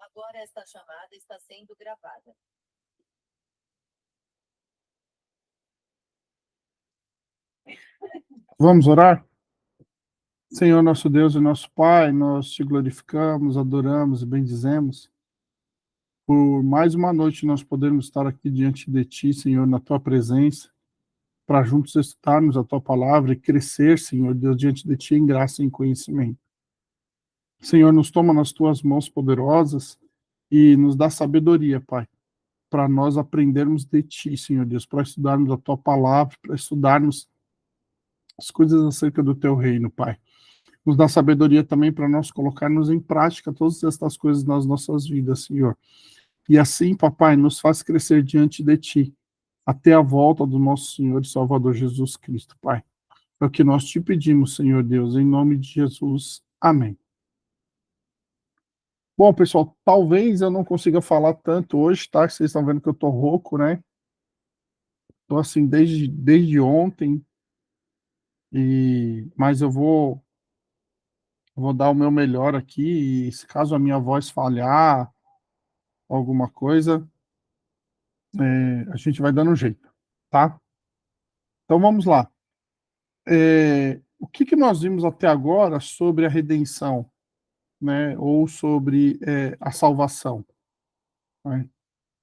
Agora esta chamada está sendo gravada. Vamos orar? Senhor, nosso Deus e nosso Pai, nós te glorificamos, adoramos e bendizemos por mais uma noite nós podermos estar aqui diante de Ti, Senhor, na Tua presença, para juntos estudarmos a Tua palavra e crescer, Senhor Deus, diante de Ti em graça e em conhecimento. Senhor, nos toma nas Tuas mãos poderosas e nos dá sabedoria, Pai, para nós aprendermos de Ti, Senhor Deus, para estudarmos a Tua palavra, para estudarmos as coisas acerca do Teu reino, Pai. Nos dá sabedoria também para nós colocarmos em prática todas estas coisas nas nossas vidas, Senhor. E assim, papai, nos faz crescer diante de Ti, até a volta do nosso Senhor e Salvador Jesus Cristo, Pai. É o que nós te pedimos, Senhor Deus, em nome de Jesus. Amém. Bom, pessoal, talvez eu não consiga falar tanto hoje, tá? Vocês estão vendo que eu tô rouco, né? Tô assim desde ontem, mas eu vou dar o meu melhor aqui, e se caso a minha voz falhar, alguma coisa, a gente vai dando um jeito, tá? Então vamos lá. O que nós vimos até agora sobre a redenção, né? Ou sobre a salvação, né?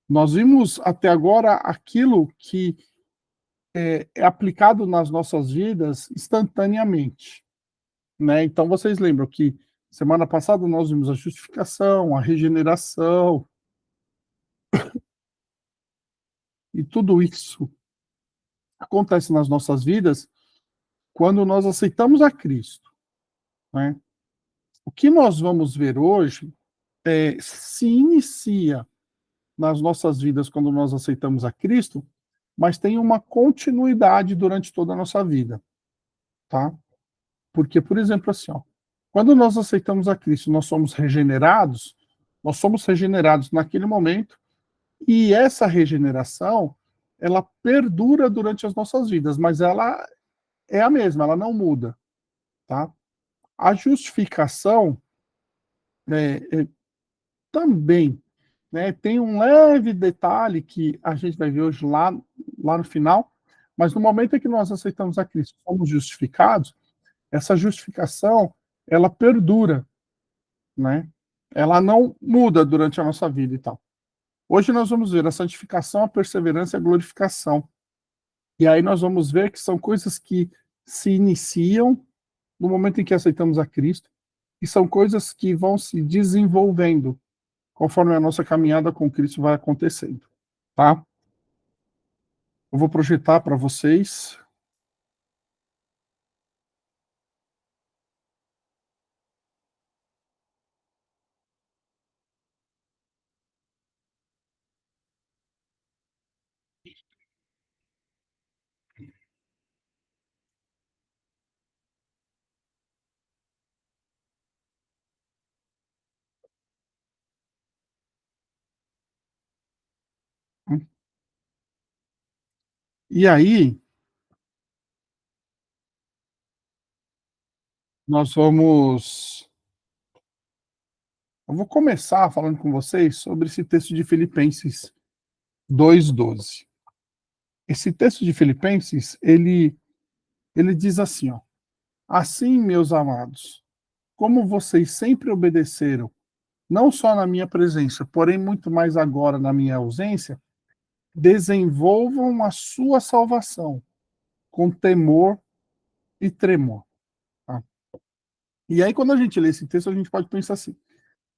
Nós vimos até agora aquilo que é aplicado nas nossas vidas instantaneamente, né? Então vocês lembram que semana passada nós vimos a justificação, a regeneração, e tudo isso acontece nas nossas vidas quando nós aceitamos a Cristo, né? O que nós vamos ver hoje se inicia nas nossas vidas quando nós aceitamos a Cristo, mas tem uma continuidade durante toda a nossa vida, tá? Porque, por exemplo, assim, ó, quando nós aceitamos a Cristo, nós somos regenerados naquele momento, e essa regeneração, ela perdura durante as nossas vidas, mas ela é a mesma, ela não muda, tá? A justificação também, né, tem um leve detalhe que a gente vai ver hoje lá no final, mas no momento em que nós aceitamos a Cristo, somos justificados, essa justificação, ela perdura, né? Ela não muda durante a nossa vida e tal. Hoje nós vamos ver a santificação, a perseverança e a glorificação. E aí nós vamos ver que são coisas que se iniciam no momento em que aceitamos a Cristo, e são coisas que vão se desenvolvendo conforme a nossa caminhada com Cristo vai acontecendo, tá? Eu vou projetar para vocês. E aí, nós vamos. Eu vou começar falando com vocês sobre esse texto de Filipenses 2:12. Esse texto de Filipenses, ele diz assim, ó: Assim, meus amados, como vocês sempre obedeceram, não só na minha presença, porém muito mais agora na minha ausência, desenvolvam a sua salvação com temor e tremor. Tá? E aí, quando a gente lê esse texto, a gente pode pensar assim,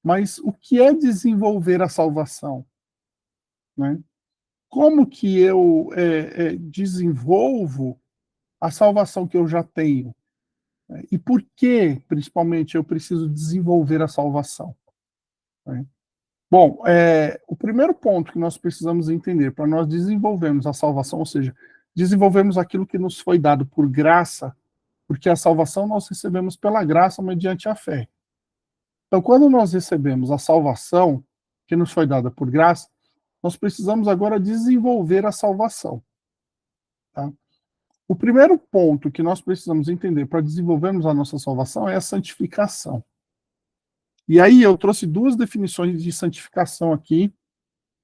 mas o que é desenvolver a salvação? Né? Como que eu desenvolvo a salvação que eu já tenho? E por que, principalmente, eu preciso desenvolver a salvação? Né? Bom, o primeiro ponto que nós precisamos entender para nós desenvolvermos a salvação, ou seja, desenvolvermos aquilo que nos foi dado por graça, porque a salvação nós recebemos pela graça mediante a fé. Então, quando nós recebemos a salvação que nos foi dada por graça, nós precisamos agora desenvolver a salvação. Tá? O primeiro ponto que nós precisamos entender para desenvolvermos a nossa salvação é a santificação. E aí eu trouxe duas definições de santificação aqui,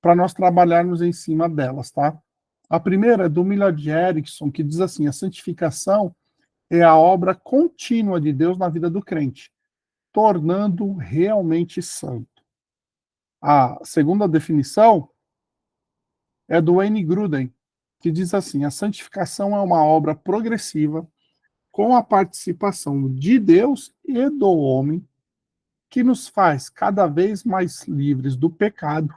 para nós trabalharmos em cima delas, tá? A primeira é do Millard Erickson, que diz assim: a santificação é a obra contínua de Deus na vida do crente, tornando-o realmente santo. A segunda definição é do Wayne Grudem, que diz assim: a santificação é uma obra progressiva com a participação de Deus e do homem, que nos faz cada vez mais livres do pecado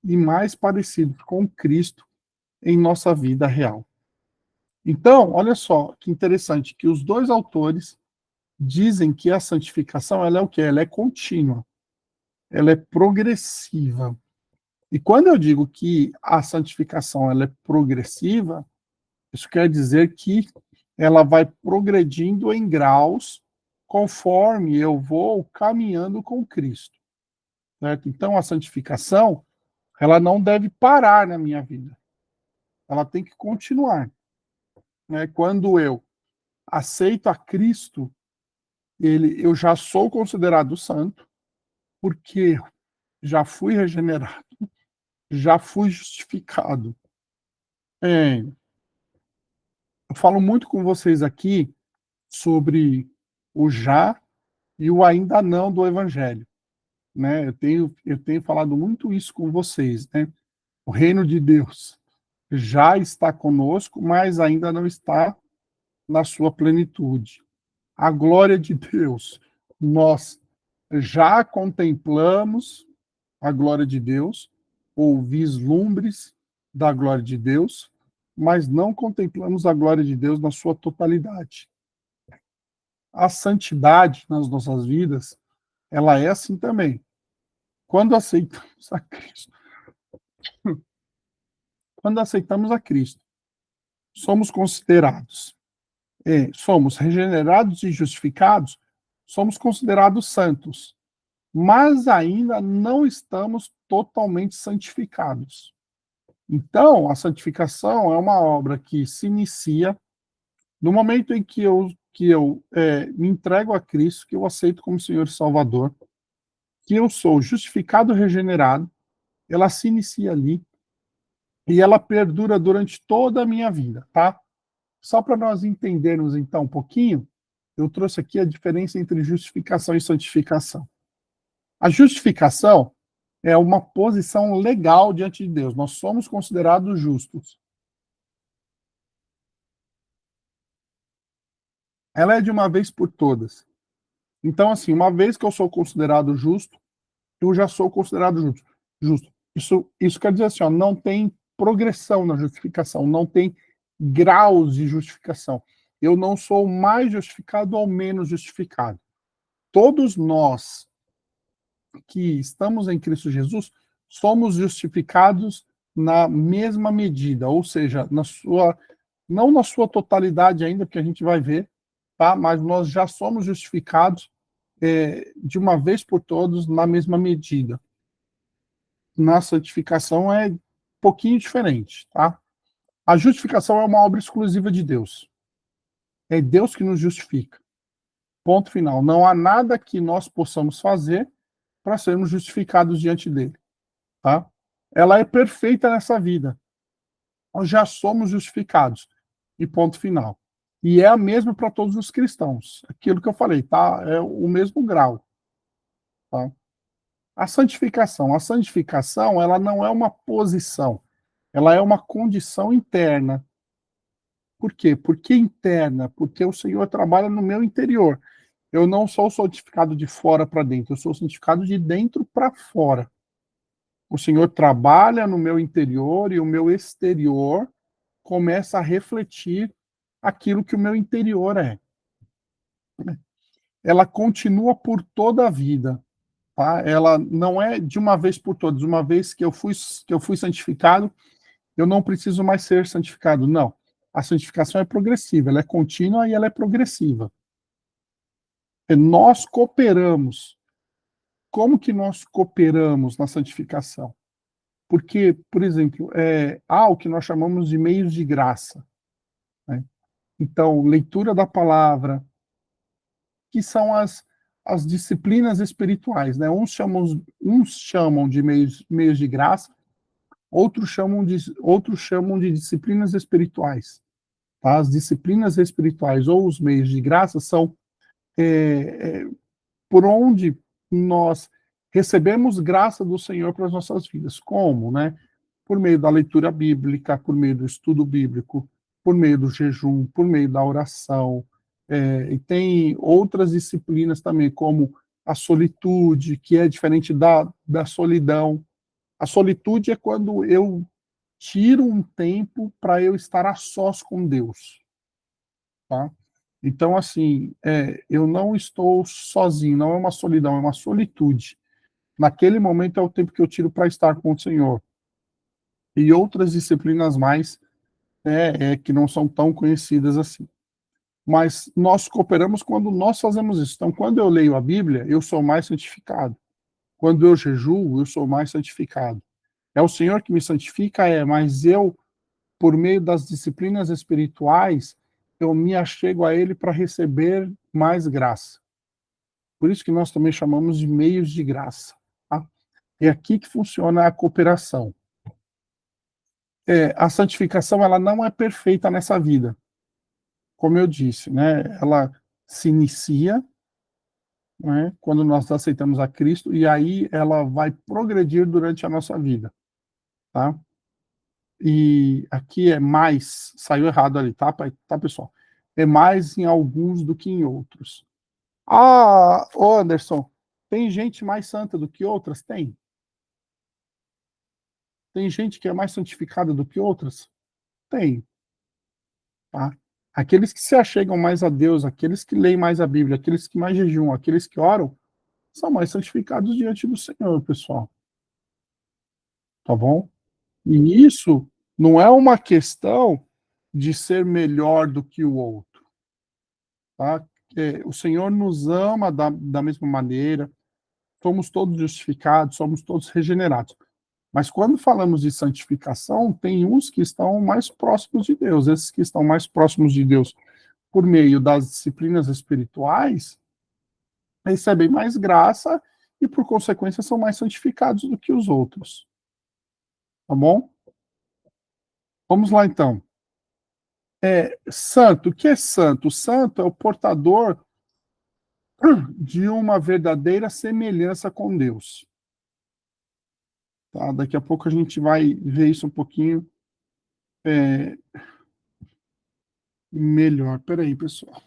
e mais parecidos com Cristo em nossa vida real. Então, olha só que interessante, que os dois autores dizem que a santificação, ela é o quê? Ela é contínua, ela é progressiva. E quando eu digo que a santificação ela é progressiva, isso quer dizer que ela vai progredindo em graus conforme eu vou caminhando com Cristo, certo? Então, a santificação, ela não deve parar na minha vida. Ela tem que continuar, né? Quando eu aceito a Cristo, eu já sou considerado santo, porque já fui regenerado, já fui justificado. Eu falo muito com vocês aqui sobre o já e o ainda não do Evangelho, né? Eu tenho falado muito isso com vocês, né? O reino de Deus já está conosco, mas ainda não está na sua plenitude. A glória de Deus, nós já contemplamos a glória de Deus, ou vislumbres da glória de Deus, mas não contemplamos a glória de Deus na sua totalidade. A santidade nas nossas vidas, ela é assim também. Quando aceitamos a Cristo, quando aceitamos a Cristo, somos considerados, somos regenerados e justificados, somos considerados santos, mas ainda não estamos totalmente santificados. Então, a santificação é uma obra que se inicia no momento em que eu me entrego a Cristo, que eu aceito como Senhor e Salvador, que eu sou justificado e regenerado, ela se inicia ali e ela perdura durante toda a minha vida, tá? Só para nós entendermos então um pouquinho, eu trouxe aqui a diferença entre justificação e santificação. A justificação é uma posição legal diante de Deus. Nós somos considerados justos. Ela é de uma vez por todas. Então, assim, uma vez que eu sou considerado justo, eu já sou considerado justo. Isso quer dizer assim, ó, não tem progressão na justificação, não tem graus de justificação. Eu não sou mais justificado ou menos justificado. Todos nós que estamos em Cristo Jesus somos justificados na mesma medida, ou seja, não na sua totalidade ainda, porque a gente vai ver, tá? Mas nós já somos justificados de uma vez por todos na mesma medida. Na santificação é um pouquinho diferente, tá? A justificação é uma obra exclusiva de Deus. É Deus que nos justifica. Ponto final. Não há nada que nós possamos fazer para sermos justificados diante dele, tá? Ela é perfeita nessa vida. Nós já somos justificados. E ponto final. E é a mesma para todos os cristãos. Aquilo que eu falei, tá? É o mesmo grau, tá? A santificação, ela não é uma posição, ela é uma condição interna. Por quê? Por que interna? Porque o Senhor trabalha no meu interior. Eu não sou santificado de fora para dentro, eu sou santificado de dentro para fora. O Senhor trabalha no meu interior e o meu exterior começa a refletir aquilo que o meu interior é. Ela continua por toda a vida, tá? Ela não é de uma vez por todas. Uma vez que eu fui santificado, eu não preciso mais ser santificado. Não. A santificação é progressiva, ela é contínua e ela é progressiva. Nós cooperamos. Como que nós cooperamos na santificação? Porque, por exemplo, há o que nós chamamos de meios de graça, né? Então, leitura da palavra, que são as disciplinas espirituais, né? Uns chamam de meios de graça, outros chamam de disciplinas espirituais. Tá? As disciplinas espirituais ou os meios de graça são por onde nós recebemos graça do Senhor para as nossas vidas. Como, né? Por meio da leitura bíblica, por meio do estudo bíblico, por meio do jejum, por meio da oração. E tem outras disciplinas também, como a solitude, que é diferente da solidão. A solitude é quando eu tiro um tempo para eu estar a sós com Deus. Tá? Então, assim, eu não estou sozinho, não é uma solidão, é uma solitude. Naquele momento é o tempo que eu tiro para estar com o Senhor. E outras disciplinas mais, que não são tão conhecidas assim. Mas nós cooperamos quando nós fazemos isso. Então, quando eu leio a Bíblia, eu sou mais santificado. Quando eu jejuo, eu sou mais santificado. É o Senhor que me santifica, mas eu, por meio das disciplinas espirituais, eu me achego a Ele para receber mais graça. Por isso que nós também chamamos de meios de graça. Tá? É aqui que funciona a cooperação. A santificação ela não é perfeita nessa vida. Como eu disse, né? Ela se inicia, né, quando nós aceitamos a Cristo, e aí ela vai progredir durante a nossa vida. Tá? E aqui é mais, saiu errado ali, tá, pessoal? É mais em alguns do que em outros. Ô Anderson, tem gente mais santa do que outras? Tem. Tem gente que é mais santificada do que outras? Tem. Tá? Aqueles que se achegam mais a Deus, aqueles que leem mais a Bíblia, aqueles que mais jejuam, aqueles que oram, são mais santificados diante do Senhor, pessoal. Tá bom? E isso não é uma questão de ser melhor do que o outro. Tá? O Senhor nos ama da mesma maneira, somos todos justificados, somos todos regenerados. Mas quando falamos de santificação, tem uns que estão mais próximos de Deus. Esses que estão mais próximos de Deus por meio das disciplinas espirituais, recebem mais graça e, por consequência, são mais santificados do que os outros. Tá bom? Vamos lá, então. Santo, o que é santo? O santo é o portador de uma verdadeira semelhança com Deus. Tá? Daqui a pouco a gente vai ver isso um pouquinho melhor. Peraí, pessoal.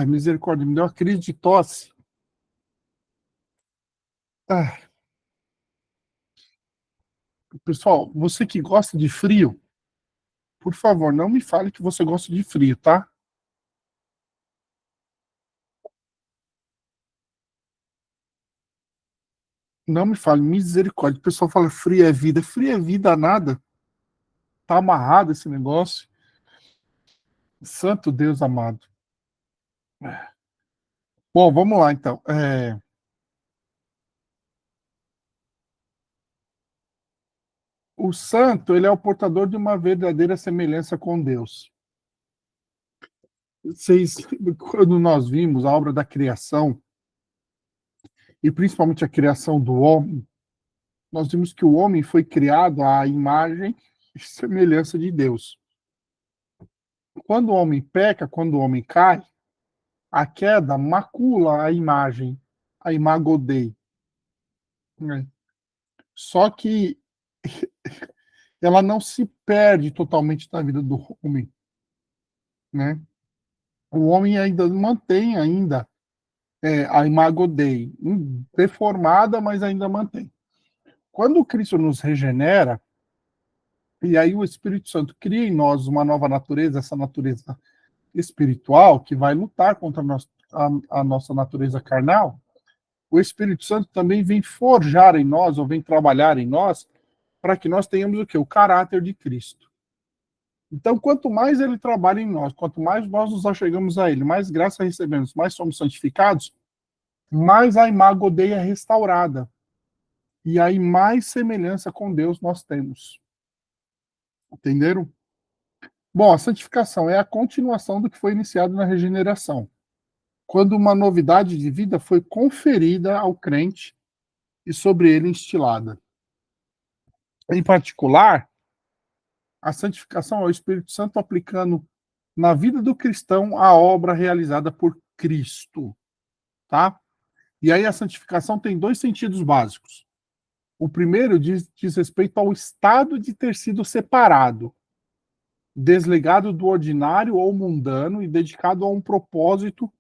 Misericórdia, me deu uma crise de tosse. Ah, pessoal, você que gosta de frio, por favor, não me fale que você gosta de frio, tá? Não me fale, misericórdia. O pessoal fala frio é vida. Frio é vida nada. Tá amarrado esse negócio. Santo Deus amado. Bom, vamos lá então. O santo, ele é o portador de uma verdadeira semelhança com Deus. Vocês, quando nós vimos a obra da criação, e principalmente a criação do homem, nós vimos que o homem foi criado à imagem e semelhança de Deus. Quando o homem peca, quando o homem cai, a queda macula a imagem, a imago Dei. Né? Só que ela não se perde totalmente da vida do homem. Né? O homem ainda mantém a imago Dei, deformada, mas ainda mantém. Quando o Cristo nos regenera, e aí o Espírito Santo cria em nós uma nova natureza, essa natureza espiritual que vai lutar contra a nossa natureza carnal, o Espírito Santo também vem forjar em nós, ou vem trabalhar em nós, para que nós tenhamos o quê? O caráter de Cristo. Então, quanto mais ele trabalha em nós, quanto mais nós nos achegamos a ele, mais graça recebemos, mais somos santificados, mais a imago Dei é restaurada. E aí mais semelhança com Deus nós temos. Entenderam? Bom, a santificação é a continuação do que foi iniciado na regeneração, quando uma novidade de vida foi conferida ao crente e sobre ele instilada. Em particular, a santificação é o Espírito Santo aplicando na vida do cristão a obra realizada por Cristo, tá? E aí a santificação tem dois sentidos básicos. O primeiro diz respeito ao estado de ter sido separado, desligado do ordinário ou mundano e dedicado a um propósito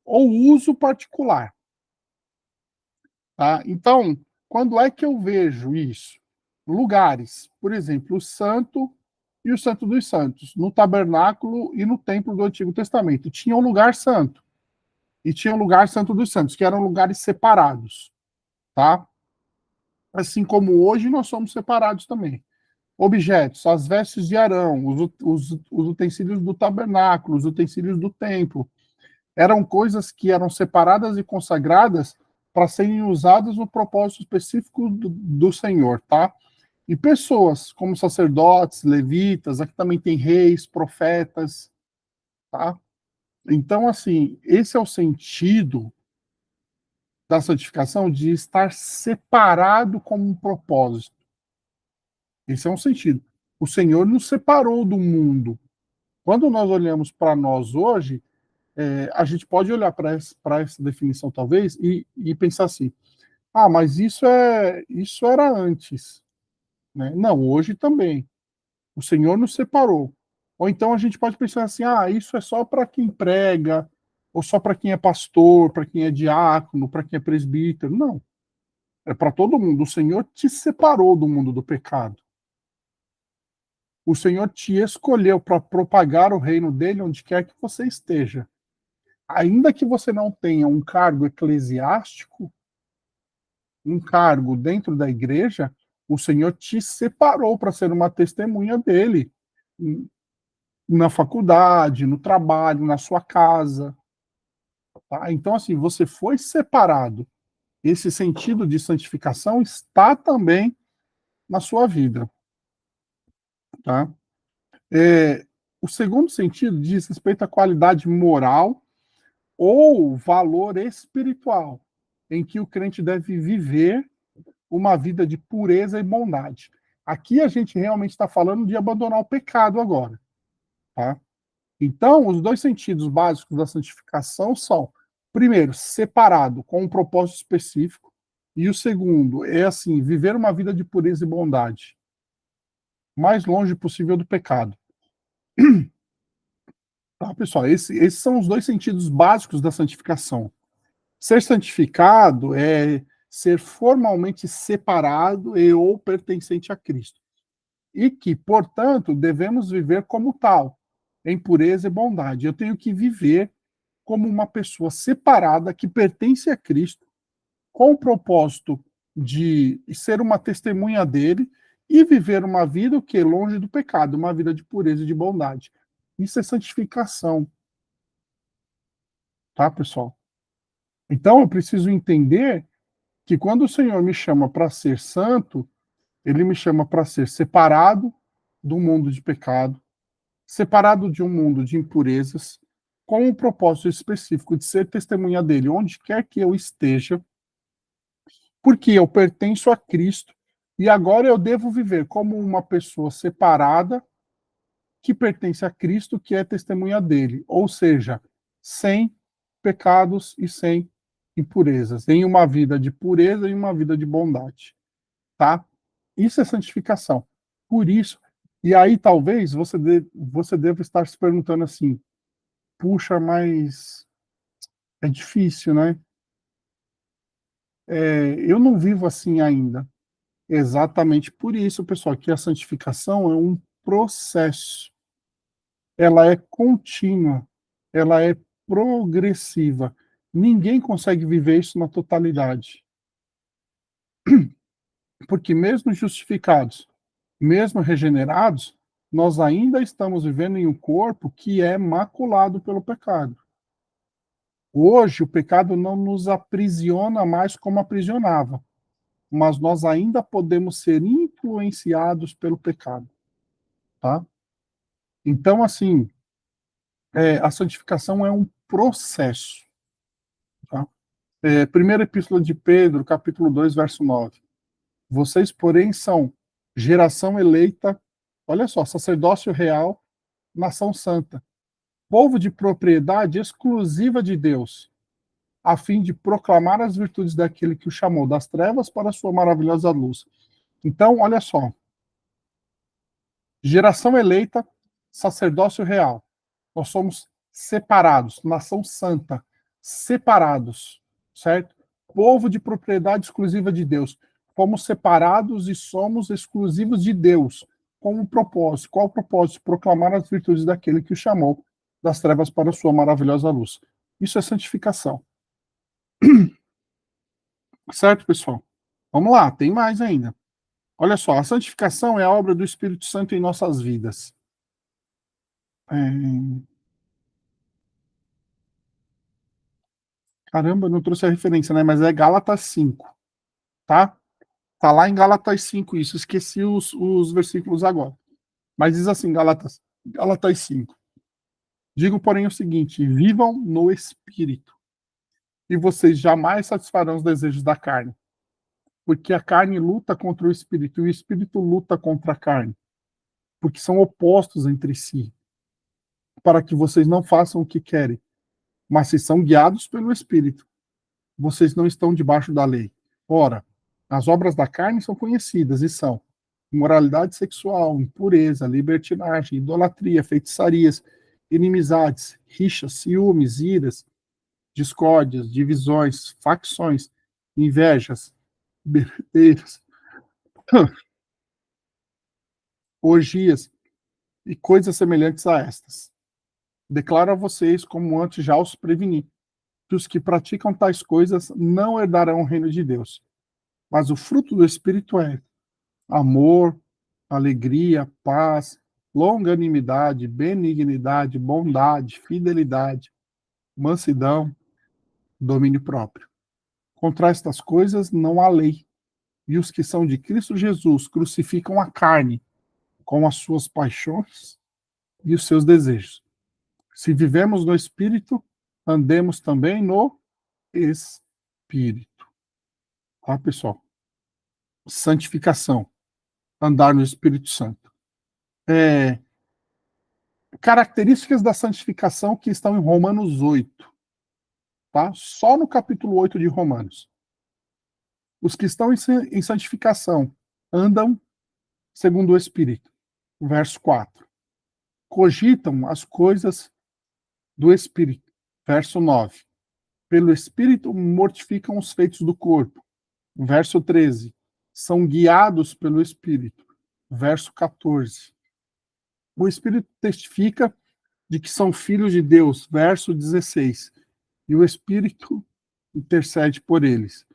ou uso particular. Tá? Então, quando é que eu vejo isso? Lugares, por exemplo, o Santo e o Santo dos Santos, no tabernáculo e no templo do Antigo Testamento. Tinha um lugar santo e tinha um lugar Santo dos Santos, que eram lugares separados, tá? Assim como hoje nós somos separados também. Objetos, as vestes de Arão, os utensílios do tabernáculo, os utensílios do templo, eram coisas que eram separadas e consagradas para serem usadas no propósito específico do Senhor, tá? E pessoas como sacerdotes, levitas, aqui também tem reis, profetas, tá? Então, assim, esse é o sentido da santificação, de estar separado como um propósito. Esse é um sentido. O Senhor nos separou do mundo. Quando nós olhamos para nós hoje, a gente pode olhar para essa definição, talvez, e pensar assim: ah, mas isso era antes. Né? Não, hoje também. O Senhor nos separou. Ou então a gente pode pensar assim: ah, isso é só para quem prega, ou só para quem é pastor, para quem é diácono, para quem é presbítero. Não. É para todo mundo. O Senhor te separou do mundo do pecado. O Senhor te escolheu para propagar o reino dele onde quer que você esteja. Ainda que você não tenha um cargo eclesiástico, um cargo dentro da igreja, o Senhor te separou para ser uma testemunha dele na faculdade, no trabalho, na sua casa. Tá? Então, assim, você foi separado. Esse sentido de santificação está também na sua vida. Tá? O segundo sentido diz respeito à qualidade moral ou valor espiritual, em que o crente deve viver uma vida de pureza e bondade. Aqui a gente realmente está falando de abandonar o pecado agora. Tá? Então, os dois sentidos básicos da santificação são, primeiro, separado, com um propósito específico, e o segundo é, assim, viver uma vida de pureza e bondade, mais longe possível do pecado. Tá, pessoal? Esses são os dois sentidos básicos da santificação. Ser santificado é ser formalmente separado e ou pertencente a Cristo. E que, portanto, devemos viver como tal, em pureza e bondade. Eu tenho que viver como uma pessoa separada que pertence a Cristo, com o propósito de ser uma testemunha dele e viver uma vida que é longe do pecado, uma vida de pureza e de bondade. Isso é santificação. Tá, pessoal? Então, eu preciso entender que quando o Senhor me chama para ser santo, ele me chama para ser separado do mundo de pecado, separado de um mundo de impurezas, com um propósito específico de ser testemunha dele onde quer que eu esteja, porque eu pertenço a Cristo e agora eu devo viver como uma pessoa separada que pertence a Cristo, que é testemunha dele, ou seja, sem pecados e sem impurezas, em uma vida de pureza e uma vida de bondade, tá? Isso é santificação. Por isso, e aí talvez você deva estar se perguntando assim: puxa, mas é difícil, né? Eu não vivo assim ainda. Exatamente por isso, pessoal, que a santificação é um processo. Ela é contínua. ela é progressiva. Ninguém consegue viver isso na totalidade. Porque mesmo justificados, mesmo regenerados, nós ainda estamos vivendo em um corpo que é maculado pelo pecado. Hoje, o pecado não nos aprisiona mais como aprisionava, mas nós ainda podemos ser influenciados pelo pecado, tá? Então, assim, a santificação é um processo, tá? Primeira Epístola de Pedro, capítulo 2, verso 9. Vocês, porém, são geração eleita, olha só, sacerdócio real, nação santa, povo de propriedade exclusiva de Deus, a fim de proclamar as virtudes daquele que o chamou das trevas para a sua maravilhosa luz. Então, olha só, geração eleita, sacerdócio real. Nós somos separados, nação santa, separados, certo? Povo de propriedade exclusiva de Deus. Fomos separados e somos exclusivos de Deus. Com um propósito. Qual o propósito? Proclamar as virtudes daquele que o chamou das trevas para a sua maravilhosa luz. Isso é santificação. Certo, pessoal? Vamos lá, tem mais ainda. Olha só, a santificação é a obra do Espírito Santo em nossas vidas. Caramba, não trouxe a referência, né? Mas é Gálatas 5, tá? Tá lá em Gálatas 5 isso. Esqueci os versículos agora. Mas diz assim, Gálatas 5. Digo, porém, o seguinte: vivam no Espírito, e vocês jamais satisfarão os desejos da carne. Porque a carne luta contra o Espírito, e o Espírito luta contra a carne. Porque são opostos entre si, para que vocês não façam o que querem. Mas se são guiados pelo Espírito, vocês não estão debaixo da lei. Ora, as obras da carne são conhecidas e são imoralidade sexual, impureza, libertinagem, idolatria, feitiçarias, inimizades, rixas, ciúmes, iras, discórdias, divisões, facções, invejas, bebedeiras, orgias e coisas semelhantes a estas. Declaro a vocês, como antes já os preveni, que os que praticam tais coisas não herdarão o reino de Deus. Mas o fruto do Espírito é amor, alegria, paz, longanimidade, benignidade, bondade, fidelidade, mansidão, domínio próprio. Contra estas coisas não há lei. E os que são de Cristo Jesus crucificam a carne com as suas paixões e os seus desejos. Se vivemos no Espírito, andemos também no Espírito. Tá, pessoal? Santificação. Andar no Espírito Santo. Características da santificação que estão em Romanos 8. Tá? Só no capítulo 8 de Romanos. Os que estão em santificação andam segundo o Espírito. Verso 4. Cogitam as coisas do Espírito. Verso 9. Pelo Espírito mortificam os feitos do corpo. Verso 13. São guiados pelo Espírito. Verso 14. O Espírito testifica de que são filhos de Deus. Verso 16. E o Espírito intercede por eles.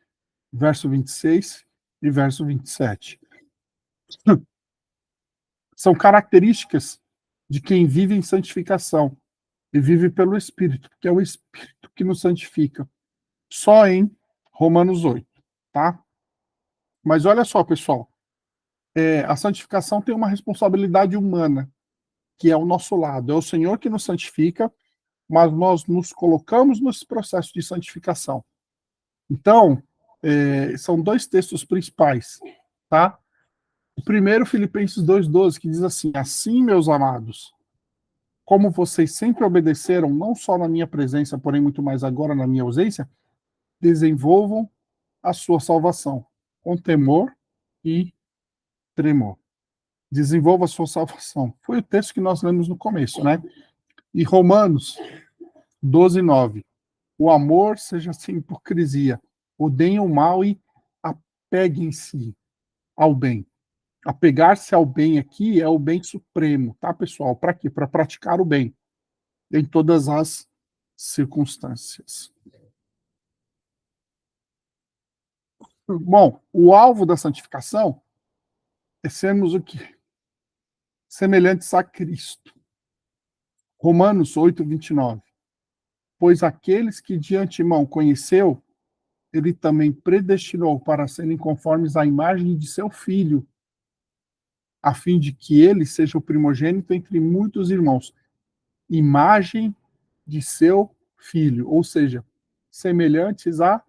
Verso 26 e verso 27. São características de quem vive em santificação e vive pelo Espírito, porque é o Espírito que nos santifica. Só em Romanos 8, tá? Mas olha só, pessoal, a santificação tem uma responsabilidade humana, que é o nosso lado. É o Senhor que nos santifica, mas nós nos colocamos nesse processo de santificação. Então, são dois textos principais, tá? O primeiro, Filipenses 2,12, que diz assim: assim, meus amados, como vocês sempre obedeceram, não só na minha presença, porém muito mais agora na minha ausência, desenvolvam a sua salvação com temor e tremor. Desenvolva a sua salvação. Foi o texto que nós lemos no começo, né? E Romanos 12:9. O amor seja sem hipocrisia. Odeiem o mal e apeguem-se ao bem. Apegar-se ao bem aqui é o bem supremo, tá, pessoal? Para quê? Para praticar o bem. em todas as circunstâncias. Bom, o alvo da santificação é sermos o quê? Semelhantes a Cristo. Romanos 8, 29. Pois aqueles que de antemão conheceu, ele também predestinou para serem conformes à imagem de seu Filho, a fim de que ele seja o primogênito entre muitos irmãos. Imagem de seu Filho, ou seja, semelhantes a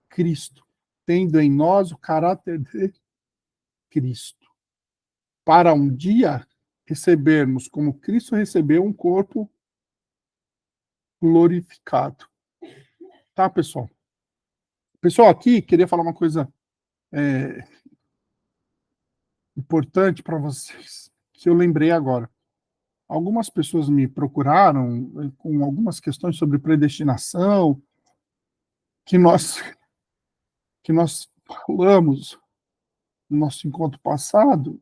Cristo, tendo em nós o caráter de Cristo, para um dia recebermos, como Cristo recebeu, um corpo glorificado. Tá, pessoal? Pessoal, aqui, queria falar uma coisa importante para vocês, que eu lembrei agora. Algumas pessoas me procuraram com algumas questões sobre predestinação, que nós, que nós falamos no nosso encontro passado,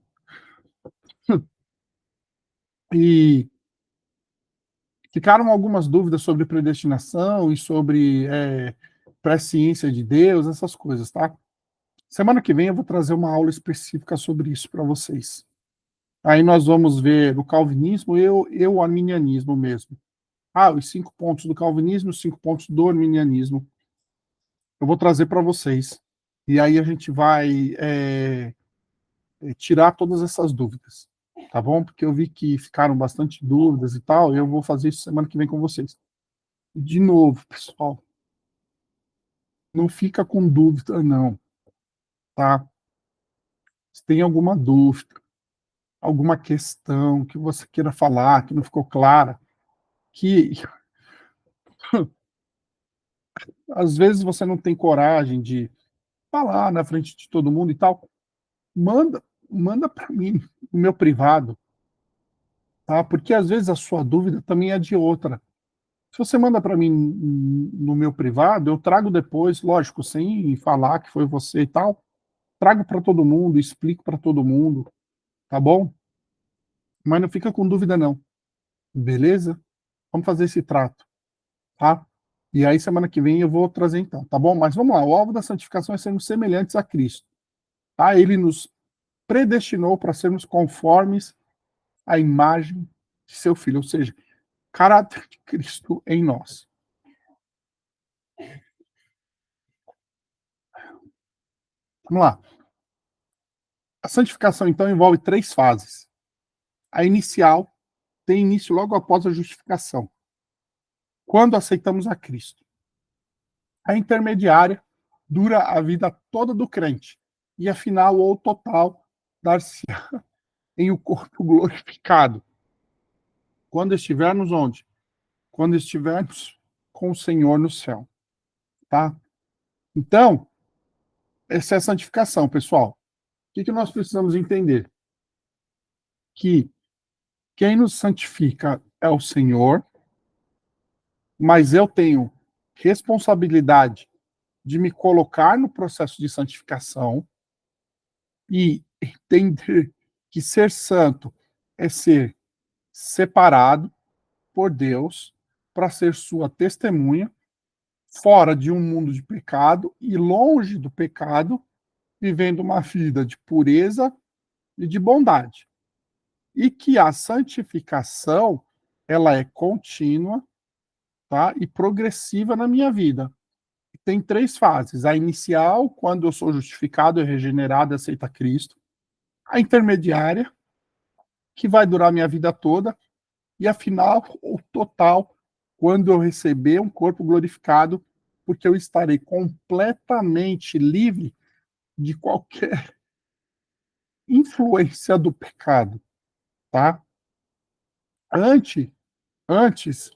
e ficaram algumas dúvidas sobre predestinação e sobre presciência de Deus, essas coisas, tá? Semana que vem eu vou trazer uma aula específica sobre isso para vocês. Aí nós vamos ver o calvinismo e o arminianismo mesmo. Os 5 pontos do calvinismo, os 5 pontos do arminianismo. Eu vou trazer para vocês. E aí a gente vai tirar todas essas dúvidas, tá bom? Porque eu vi que ficaram bastante dúvidas e tal, e eu vou fazer isso semana que vem com vocês. De novo, pessoal, não fica com dúvida, não, tá? Se tem alguma dúvida, alguma questão que você queira falar, que não ficou clara, que às vezes você não tem coragem de falar na frente de todo mundo e tal, manda para mim, no meu privado, tá? Porque às vezes a sua dúvida também é de outra. Se você manda para mim no meu privado, eu trago depois, lógico, sem falar que foi você e tal, trago para todo mundo, explico para todo mundo, tá bom? Mas não fica com dúvida não, beleza? Vamos fazer esse trato, tá? E aí semana que vem eu vou trazer então, tá bom? Mas vamos lá, o alvo da santificação é sermos semelhantes a Cristo, tá? Ele nos predestinou para sermos conformes à imagem de seu Filho, ou seja, caráter de Cristo em nós. Vamos lá. A santificação, então, envolve 3 fases. A inicial tem início logo após a justificação, quando aceitamos a Cristo. A intermediária dura a vida toda do crente, e a final ou total dar-se em o corpo glorificado, quando estivermos onde? Quando estivermos com o Senhor no céu, tá? Então, essa é a santificação, pessoal. O que nós precisamos entender? Que quem nos santifica é o Senhor, mas eu tenho responsabilidade de me colocar no processo de santificação e entender que ser santo é ser separado por Deus para ser sua testemunha, fora de um mundo de pecado e longe do pecado, vivendo uma vida de pureza e de bondade. E que a santificação, ela é contínua, tá? E progressiva na minha vida. Tem 3 fases. A inicial, quando eu sou justificado e regenerado e aceito a Cristo. A intermediária, que vai durar minha vida toda. E a final, ou total, quando eu receber um corpo glorificado, porque eu estarei completamente livre de qualquer influência do pecado, tá? Antes,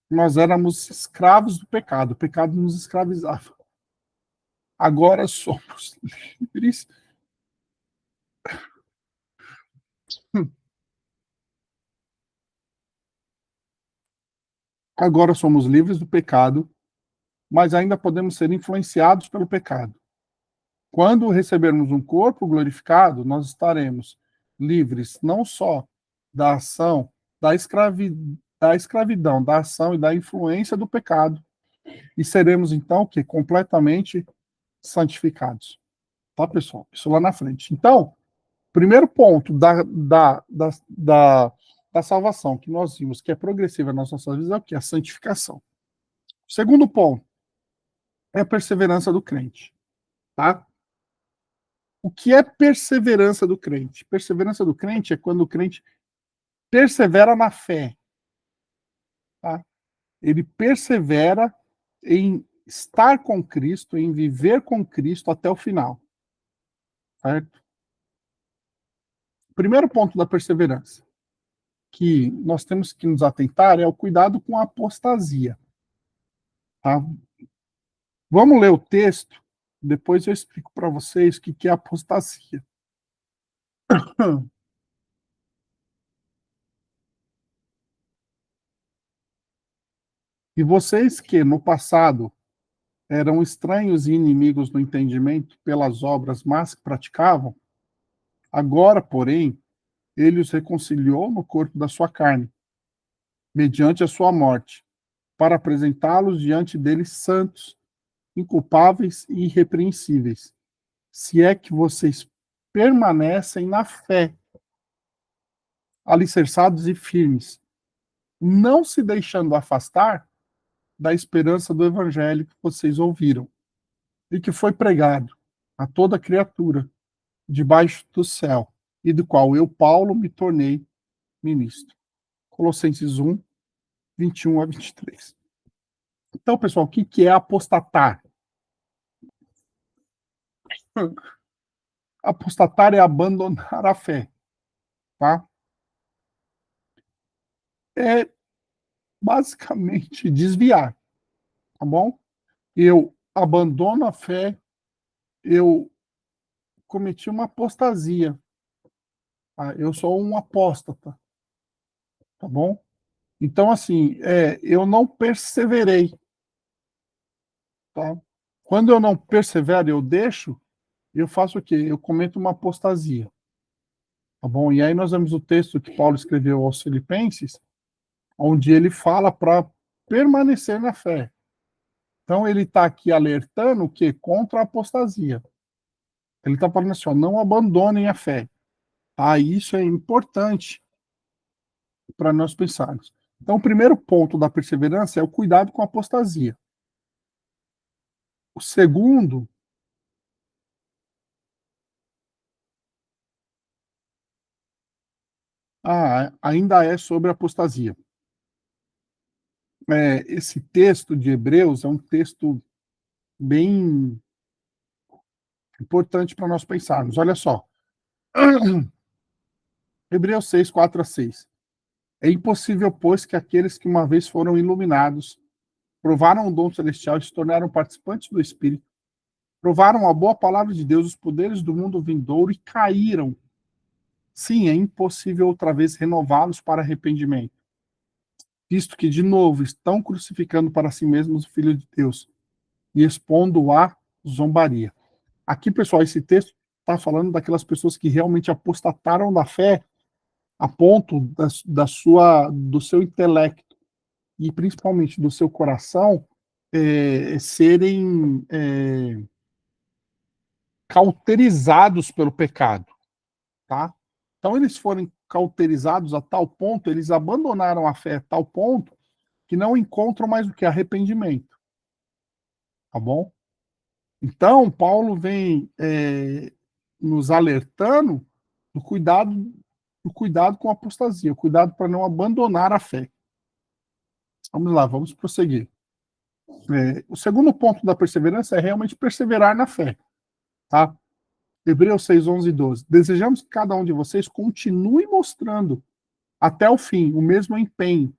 nós éramos escravos do pecado, o pecado nos escravizava. Agora somos livres. Agora somos livres do pecado, mas ainda podemos ser influenciados pelo pecado. Quando recebermos um corpo glorificado, nós estaremos livres não só da ação, da da escravidão, da ação e da influência do pecado. E seremos, então, o quê? Completamente santificados. Tá, pessoal? Isso lá na frente. Então, primeiro ponto da salvação que nós vimos, que é progressiva nas nossas vidas, é o que? A santificação. Segundo ponto é a perseverança do crente. Tá? O que é perseverança do crente? Perseverança do crente é quando o crente persevera na fé. Tá? Ele persevera em estar com Cristo, em viver com Cristo até o final. Certo? Primeiro ponto da perseverança que nós temos que nos atentar é o cuidado com a apostasia. Tá? Vamos ler o texto, depois eu explico para vocês o que é apostasia. E vocês que no passado eram estranhos e inimigos no entendimento pelas obras más que praticavam, agora, porém, ele os reconciliou no corpo da sua carne, mediante a sua morte, para apresentá-los diante dele santos, inculpáveis e irrepreensíveis, se é que vocês permanecem na fé, alicerçados e firmes, não se deixando afastar da esperança do evangelho que vocês ouviram e que foi pregado a toda criatura debaixo do céu, e do qual eu, Paulo, me tornei ministro. Colossenses 1, 21 a 23. Então, pessoal, o que é apostatar? Apostatar é abandonar a fé, tá? É basicamente desviar, tá bom? Eu abandono a fé, eu cometi uma apostasia, tá? Eu sou um apóstata, tá bom? Então, assim, eu não perseverei, tá? Quando eu não persevero, eu deixo, eu faço o quê? Eu cometo uma apostasia, tá bom? E aí nós vemos o texto que Paulo escreveu aos Filipenses, onde ele fala para permanecer na fé. Então ele está aqui alertando o quê? Contra a apostasia. Ele está falando assim, ó, não abandonem a fé. Tá? Isso é importante para nós pensarmos. Então, o primeiro ponto da perseverança é o cuidado com a apostasia. O segundo ainda é sobre a apostasia. Esse texto de Hebreus é um texto bem importante para nós pensarmos. Olha só. Hebreus 6, 4 a 6. É impossível, pois, que aqueles que uma vez foram iluminados, provaram o dom celestial e se tornaram participantes do Espírito, provaram a boa palavra de Deus, os poderes do mundo vindouro e caíram. Sim, é impossível outra vez renová-los para arrependimento, visto que, de novo, estão crucificando para si mesmos o Filho de Deus e expondo-o à zombaria. Aqui, pessoal, esse texto está falando daquelas pessoas que realmente apostataram da fé a ponto do seu intelecto e principalmente do seu coração serem cauterizados pelo pecado, tá? Então eles foram cauterizados a tal ponto, eles abandonaram a fé a tal ponto que não encontram mais o que arrependimento, tá bom? Então Paulo vem nos alertando do cuidado com a apostasia, o cuidado para não abandonar a fé. Vamos lá, vamos prosseguir. O segundo ponto da perseverança é realmente perseverar na fé, tá? Hebreus 6, 11 e 12. Desejamos que cada um de vocês continue mostrando até o fim o mesmo empenho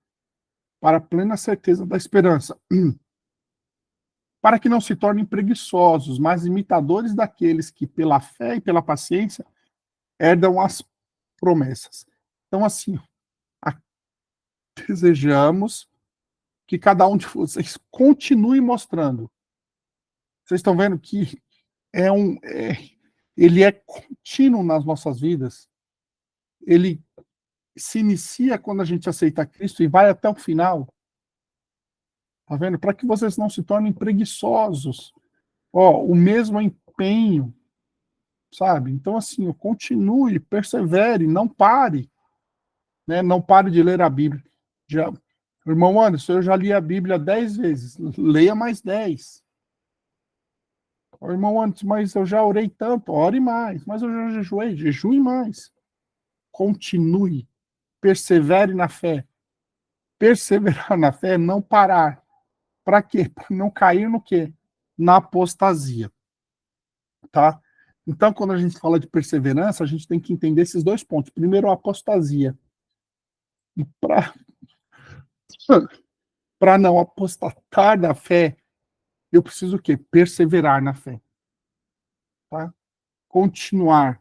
para a plena certeza da esperança, para que não se tornem preguiçosos, mas imitadores daqueles que, pela fé e pela paciência, herdam as promessas. Então, assim, desejamos que cada um de vocês continue mostrando. Vocês estão vendo que ele é contínuo nas nossas vidas. Ele se inicia quando a gente aceita Cristo e vai até o final. Tá vendo? Para que vocês não se tornem preguiçosos. Ó, o mesmo empenho, sabe? Então, assim, continue, persevere, não pare, né? Não pare de ler a Bíblia. Já, irmão Anderson, eu já li a Bíblia 10 vezes, leia mais 10. Ó, irmão Anderson, mas eu já orei tanto, ore mais. Mas eu já jejuei, jejue mais. Continue, persevere na fé. Perseverar na fé é não parar. Para quê? Para não cair no quê? Na apostasia, tá? Então, quando a gente fala de perseverança, a gente tem que entender esses dois pontos. Primeiro, a apostasia. E para não apostatar da fé, eu preciso o quê? Perseverar na fé, tá? Continuar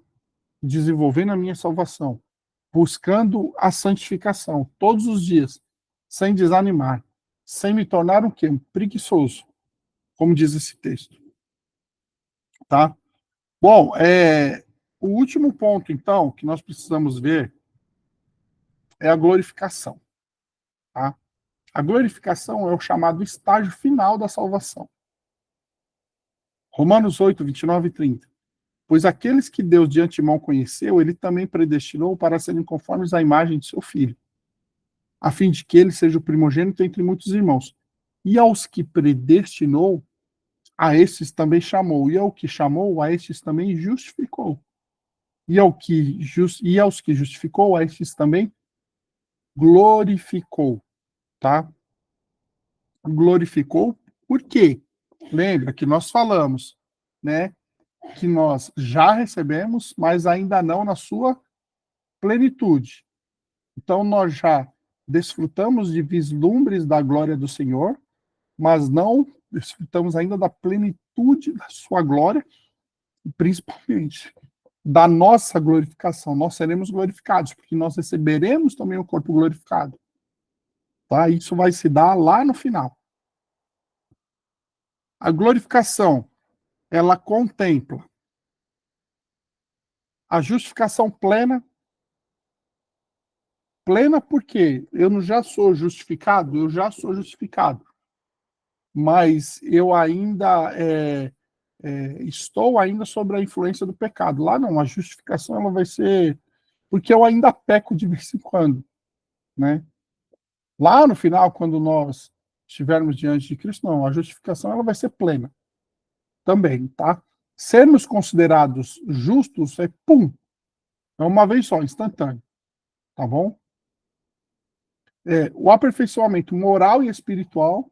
desenvolvendo a minha salvação, buscando a santificação todos os dias, sem desanimar, sem me tornar o quê? Um preguiçoso, como diz esse texto, tá? Bom, o último ponto, então, que nós precisamos ver é a glorificação, tá? A glorificação é o chamado estágio final da salvação. Romanos 8, 29 e 30. Pois aqueles que Deus de antemão conheceu, ele também predestinou para serem conformes à imagem de seu Filho, a fim de que ele seja o primogênito entre muitos irmãos. E aos que predestinou, a estes também chamou. E ao que chamou, a estes também justificou. E aos que justificou, a estes também glorificou, tá? Glorificou, por quê? Lembra que nós falamos, né, que nós já recebemos, mas ainda não na sua plenitude. Então nós já desfrutamos de vislumbres da glória do Senhor, mas não desfrutamos ainda da plenitude da sua glória, principalmente da nossa glorificação. Nós seremos glorificados, porque nós receberemos também o corpo glorificado. Tá? Isso vai se dar lá no final. A glorificação, ela contempla a justificação plena. Plena porque eu não já sou justificado, eu já sou justificado. Mas eu ainda estou ainda sob a influência do pecado. Lá não, a justificação ela vai ser porque eu ainda peco de vez em quando, né? Lá no final, quando nós estivermos diante de Cristo, não, a justificação ela vai ser plena também, tá? Sermos considerados justos é pum, é uma vez só, instantâneo, tá bom? O aperfeiçoamento moral e espiritual,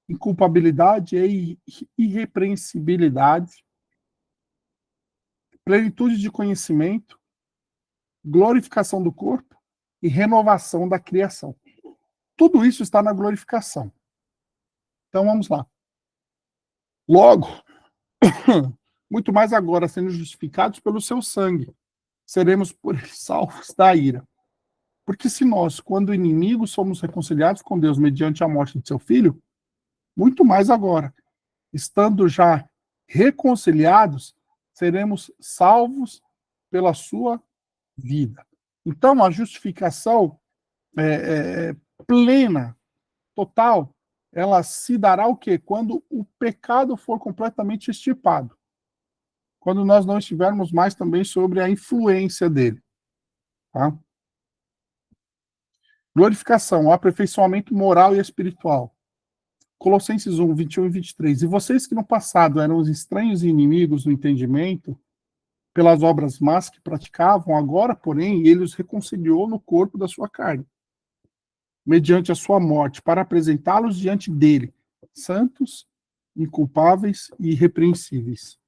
inculpabilidade e irrepreensibilidade, plenitude de conhecimento, glorificação do corpo e renovação da criação. Tudo isso está na glorificação. Então vamos lá. Logo, muito mais agora sendo justificados pelo seu sangue, seremos por ele salvos da ira. Porque se nós, quando inimigos, somos reconciliados com Deus mediante a morte de seu Filho, muito mais agora, estando já reconciliados, seremos salvos pela sua vida. Então, a justificação plena, total, ela se dará o quê? Quando o pecado for completamente extirpado. Quando nós não estivermos mais também sobre a influência dele. Tá? Glorificação, aperfeiçoamento moral e espiritual. Colossenses 1, 21 e 23. E vocês que no passado eram os estranhos e inimigos no entendimento, pelas obras más que praticavam, agora, porém, ele os reconciliou no corpo da sua carne, mediante a sua morte, para apresentá-los diante dele, santos, inculpáveis e irrepreensíveis.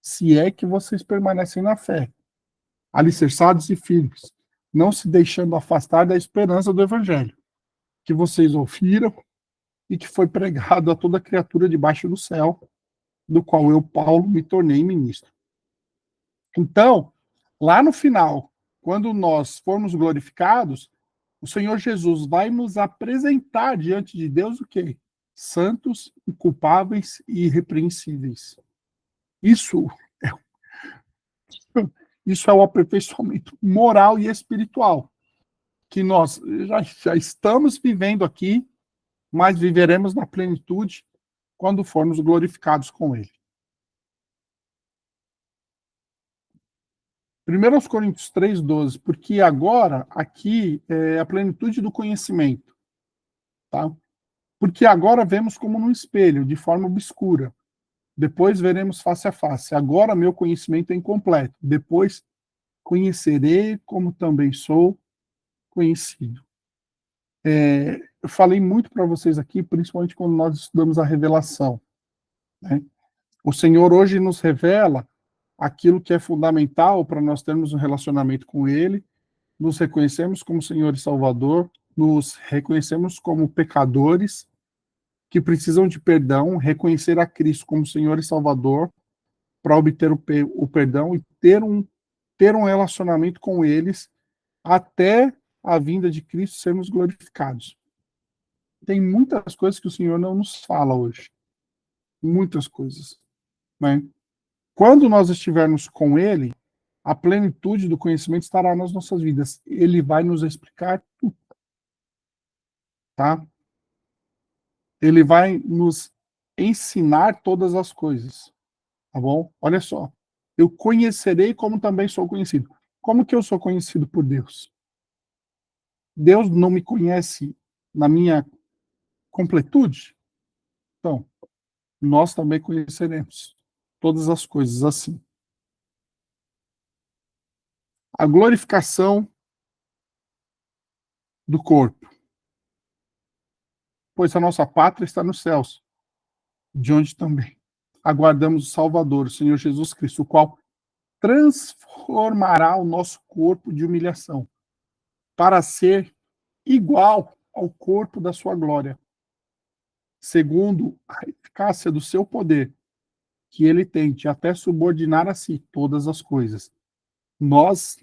Se é que vocês permanecem na fé, alicerçados e firmes, não se deixando afastar da esperança do evangelho, que vocês ouviram e que foi pregado a toda criatura debaixo do céu, do qual eu, Paulo, me tornei ministro. Então, lá no final, quando nós formos glorificados, o Senhor Jesus vai nos apresentar diante de Deus o quê? Santos, inculpáveis e irrepreensíveis. Isso é o aperfeiçoamento moral e espiritual. que nós já estamos vivendo aqui, mas viveremos na plenitude quando formos glorificados com ele. 1 Coríntios 3,12, porque agora, aqui, é a plenitude do conhecimento, tá? Porque agora vemos como num espelho, de forma obscura. Depois veremos face a face. Agora meu conhecimento é incompleto. Depois conhecerei como também sou conhecido. Eu falei muito para vocês aqui, principalmente quando nós estudamos a revelação, né? O Senhor hoje nos revela aquilo que é fundamental para nós termos um relacionamento com Ele, nos reconhecemos como Senhor e Salvador, nos reconhecemos como pecadores que precisam de perdão, reconhecer a Cristo como Senhor e Salvador para obter o perdão e ter um relacionamento com eles até a vinda de Cristo sermos glorificados. Tem muitas coisas que o Senhor não nos fala hoje. Muitas coisas, né? Quando nós estivermos com Ele, a plenitude do conhecimento estará nas nossas vidas. Ele vai nos explicar tudo, tá? Ele vai nos ensinar todas as coisas, tá bom? Olha só. Eu conhecerei como também sou conhecido. Como que eu sou conhecido por Deus? Deus não me conhece na minha completude? Então, nós também conheceremos todas as coisas assim. A glorificação do corpo. Pois a nossa pátria está nos céus, de onde também aguardamos o Salvador, o Senhor Jesus Cristo, o qual transformará o nosso corpo de humilhação para ser igual ao corpo da sua glória, segundo a eficácia do seu poder, que ele tem de até subordinar a si todas as coisas. Nós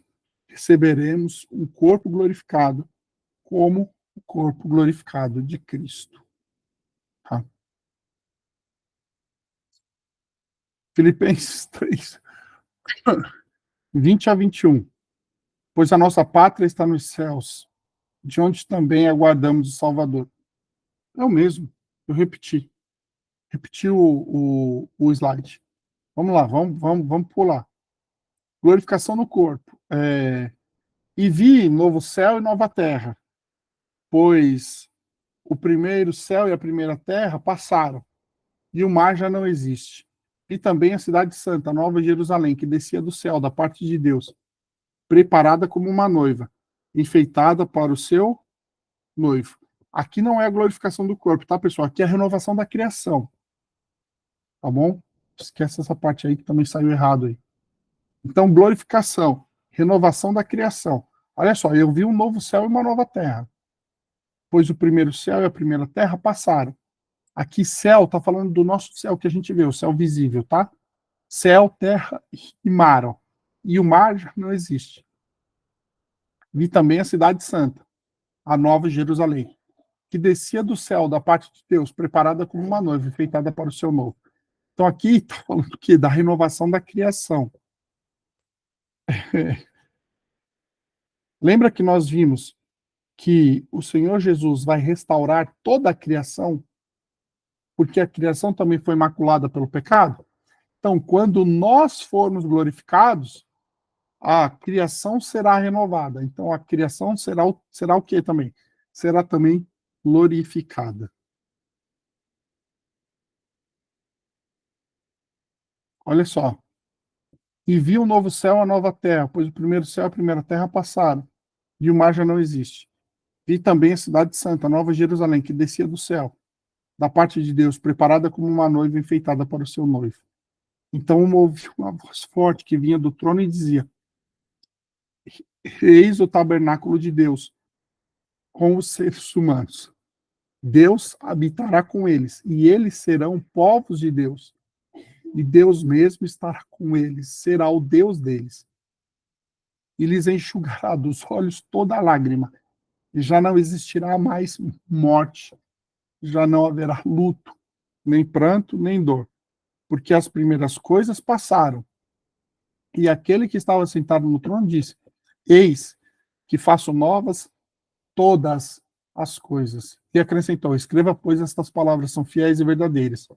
receberemos um corpo glorificado, como o corpo glorificado de Cristo. Tá? Filipenses 3, 20 a 21. Pois a nossa pátria está nos céus, de onde também aguardamos o Salvador. É o mesmo, eu repeti. Repeti o slide. Vamos lá, vamos pular. Glorificação no corpo. E vi novo céu e nova terra, pois o primeiro céu e a primeira terra passaram, e o mar já não existe. E também a cidade santa, a Nova Jerusalém, que descia do céu, da parte de Deus, preparada como uma noiva, enfeitada para o seu noivo. Aqui não é a glorificação do corpo, tá, pessoal? Aqui é a renovação da criação. Tá bom? Esquece essa parte aí que também saiu errado aí. Então, glorificação, renovação da criação. Olha só, eu vi um novo céu e uma nova terra. Pois o primeiro céu e a primeira terra passaram. Aqui, céu, tá falando do nosso céu que a gente vê, o céu visível, tá? Céu, terra e mar. Ó. E o mar já não existe. Vi também a cidade santa, a nova Jerusalém, que descia do céu da parte de Deus, preparada como uma noiva, enfeitada para o seu noivo. Então aqui está falando do quê? Da renovação da criação. Lembra que nós vimos que o Senhor Jesus vai restaurar toda a criação, porque a criação também foi maculada pelo pecado? Então, quando nós formos glorificados, a criação será renovada. Então, a criação será o quê também? Será também glorificada. Olha só. E vi um novo céu e uma nova terra, pois o primeiro céu e a primeira terra passaram, e o mar já não existe. Vi também a cidade santa, a nova Jerusalém, que descia do céu, da parte de Deus, preparada como uma noiva enfeitada para o seu noivo. Então ouvi uma voz forte que vinha do trono e dizia: Eis o tabernáculo de Deus com os seres humanos. Deus habitará com eles, e eles serão povos de Deus. E Deus mesmo estará com eles, será o Deus deles. E lhes enxugará dos olhos toda lágrima, e já não existirá mais morte, já não haverá luto, nem pranto, nem dor, porque as primeiras coisas passaram. E aquele que estava sentado no trono disse: Eis que faço novas todas as coisas. E acrescentou: escreva, pois estas palavras são fiéis e verdadeiras.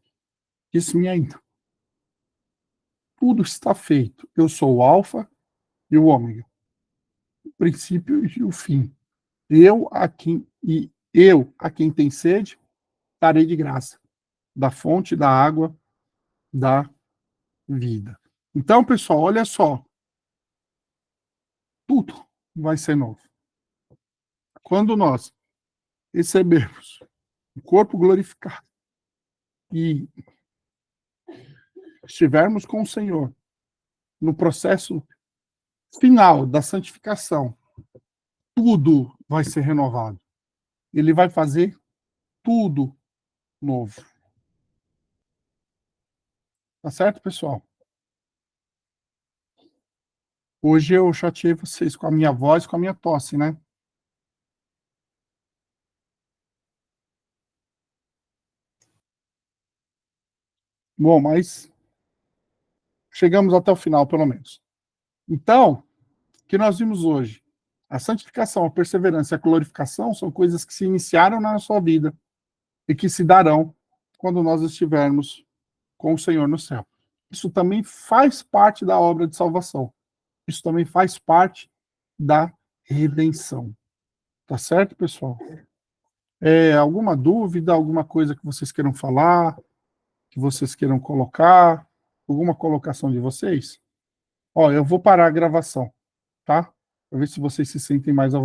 Disse-me ainda: tudo está feito. Eu sou o Alfa e o Ômega, o princípio e o fim. Eu a quem tem sede, darei de graça, da fonte da água da vida. Então, pessoal, olha só, tudo vai ser novo. Quando nós recebermos o corpo glorificado e estivermos com o Senhor no processo final da santificação, tudo vai ser renovado. Ele vai fazer tudo novo. Tá certo, pessoal? Hoje eu chateei vocês com a minha voz e com a minha tosse, né? Bom, mas chegamos até o final, pelo menos. Então, o que nós vimos hoje? A santificação, a perseverança e a glorificação são coisas que se iniciaram na sua vida e que se darão quando nós estivermos com o Senhor no céu. Isso também faz parte da obra de salvação. Isso também faz parte da redenção. Tá certo, pessoal? Alguma dúvida, alguma coisa que vocês queiram falar, que vocês queiram colocar, alguma colocação de vocês? Ó, eu vou parar a gravação, tá? Para ver se vocês se sentem mais à vontade.